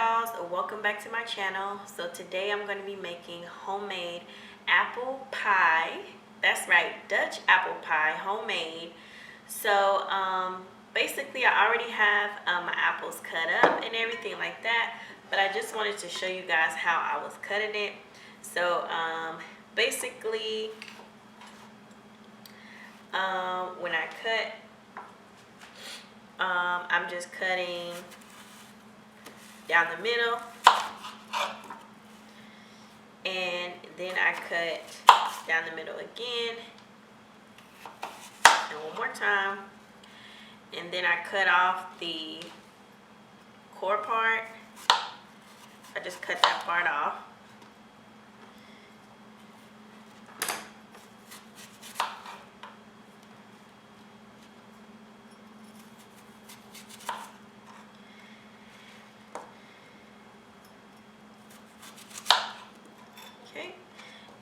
dolls, welcome back to my channel. So today I'm going to be making homemade apple pie. That's right, Dutch apple pie, homemade. So basically I already have my apples cut up and everything like that, but I just wanted to show you guys how I was cutting it. So basically when I cut, I'm just cutting down the middle, and then I cut down the middle again, and one more time, and then I cut off the core part. I just cut that part off.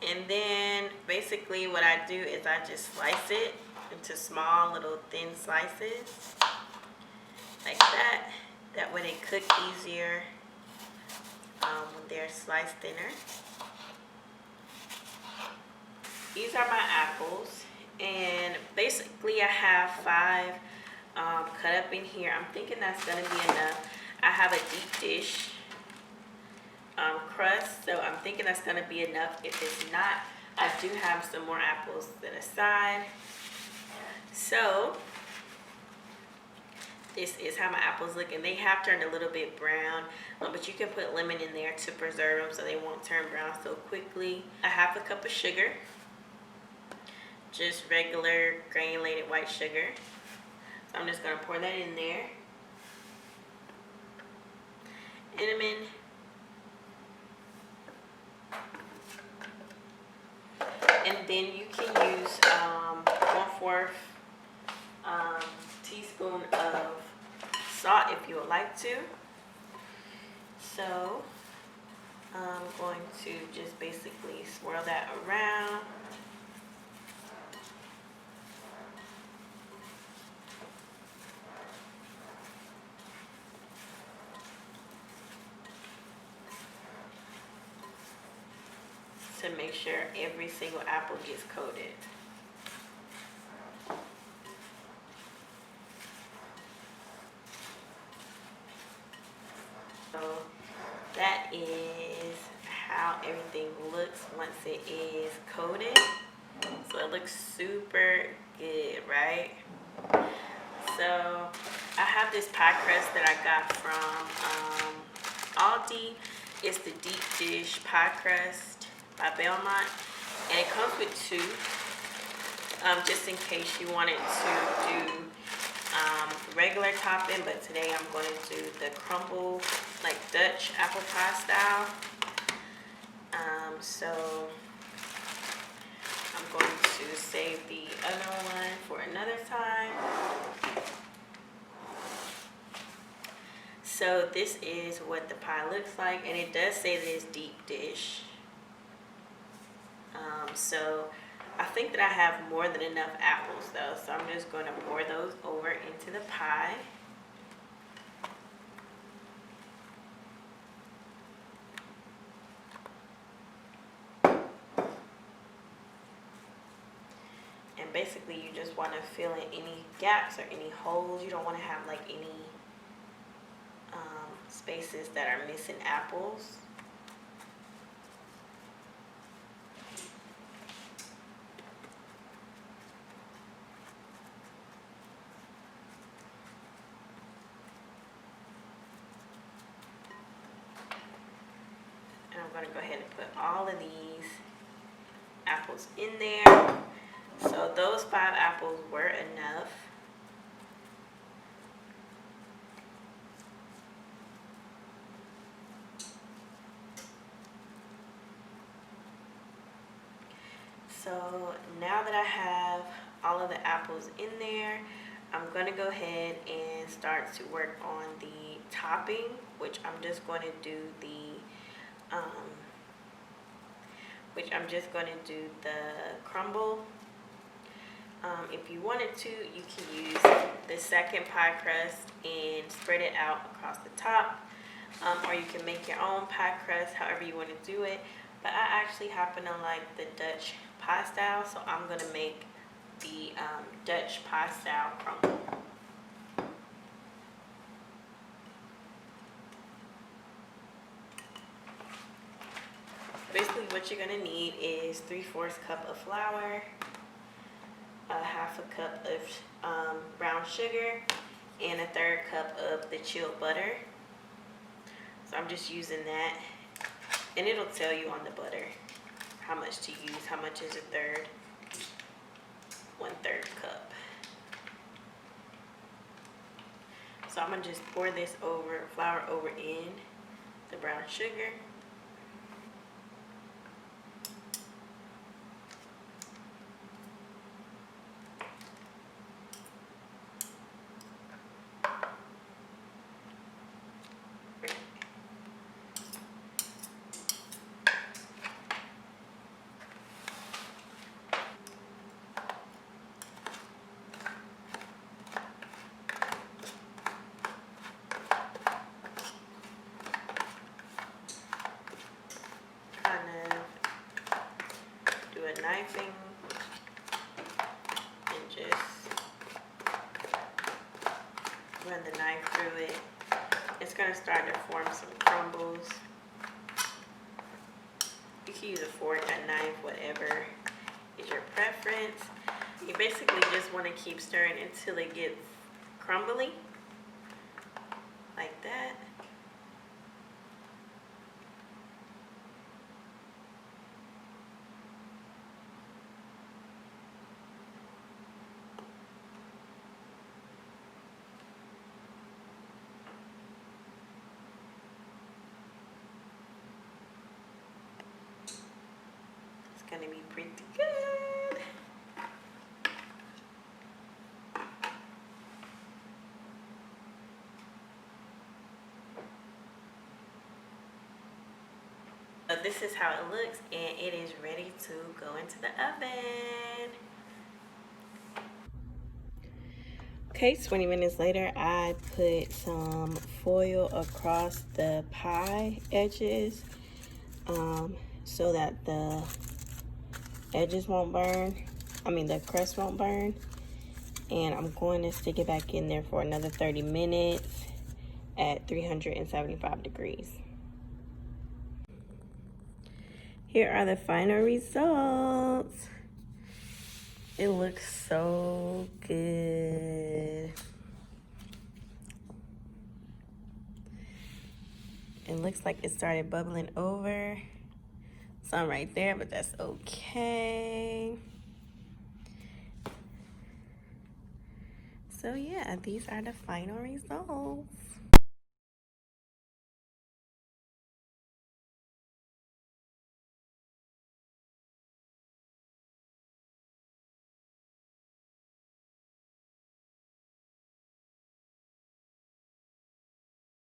And then basically what I do is I just slice it into small little thin slices like that. That way they cook easier when they're sliced thinner. These are my apples, and basically I have 5 cut up in here. I'm thinking that's gonna be enough. I have a deep dish crust, so I'm thinking that's gonna be enough. If it's not, I do have some more apples set aside. So this is how my apples look, and they have turned a little bit brown, but you can put lemon in there to preserve them so they won't turn brown so quickly. A half a cup of sugar, just regular granulated white sugar. So I'm just gonna pour that in there. Cinnamon. And then you can use 1/4 teaspoon of salt if you would like to. So I'm going to just basically swirl that around. To make sure every single apple gets coated. So that is how everything looks once it is coated. So it looks super good, right? So I have this pie crust that I got from Aldi. It's the deep dish pie crust by Belmont, and it comes with 2, just in case you wanted to do regular topping, but today I'm going to do the crumble, like Dutch apple pie style. So I'm going to save the other one for another time. So this is what the pie looks like, and it does say that it's deep dish. So I think that I have more than enough apples though, so I'm just going to pour those over into the pie. And basically you just want to fill in any gaps or any holes. You don't want to have like any spaces that are missing apples. I'm going to go ahead and put all of these apples in there. So those 5 apples were enough. So now that I have all of the apples in there, I'm going to go ahead and start to work on the topping, which I'm just going to do the crumble. If you wanted to, you can use the second pie crust and spread it out across the top. or you can make your own pie crust, however you want to do it. But I actually happen to like the Dutch pie style, so I'm gonna make the Dutch pie style crumble. Basically what you're gonna need is 3/4 cup of flour, a 1/2 cup of brown sugar, and a 1/3 cup of the chilled butter. So I'm just using that, and it'll tell you on the butter how much to use. How much is a third? 1/3 cup. So I'm gonna just pour this flour over in the brown sugar. Knifing and just run the knife through it. It's going to start to form some crumbles. You can use a fork, a knife, whatever is your preference. You basically just want to keep stirring until it gets crumbly, like that. Gonna be pretty good. So this is how it looks, and it is ready to go into the oven. Okay, 20 minutes later, I put some foil across the pie edges so that the edges won't burn. The crust won't burn. And I'm going to stick it back in there for another 30 minutes at 375 degrees. Here are the final results. It looks so good. It looks like it started bubbling over. Some right there, but that's okay. So yeah, these are the final results.